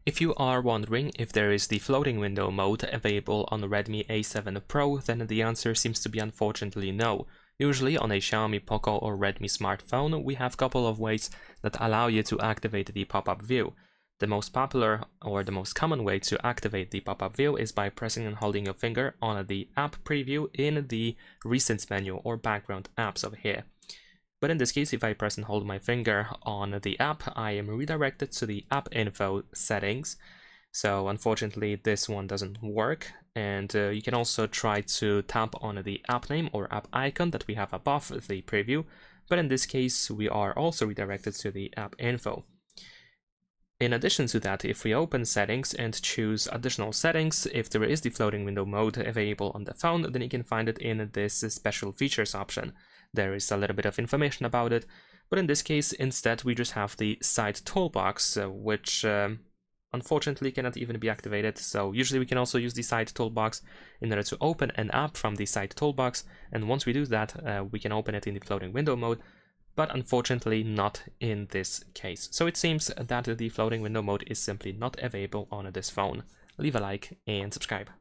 If you are wondering if there is the floating window mode available on the Redmi A7 Pro, then the answer seems to be unfortunately no. Usually on a Xiaomi, Poco or Redmi smartphone, we have a couple of ways that allow you to activate the pop-up view. The most popular or the most common way to activate the pop-up view is by pressing and holding your finger on the app preview in the recent menu or background apps over here. But in this case, if I press and hold my finger on the app, I am redirected to the app info settings. So unfortunately, this one doesn't work. And you can also try to tap on the app name or app icon that we have above the preview. But in this case, we are also redirected to the app info. In addition to that, if we open settings and choose additional settings, if there is the floating window mode available on the phone, then you can find it in this special features option. There is a little bit of information about it, but in this case, instead, we just have the side toolbox, which unfortunately cannot even be activated. So usually we can also use the side toolbox in order to open an app from the side toolbox. And once we do that, we can open it in the floating window mode, but unfortunately not in this case. So it seems that the floating window mode is simply not available on this phone. Leave a like and subscribe.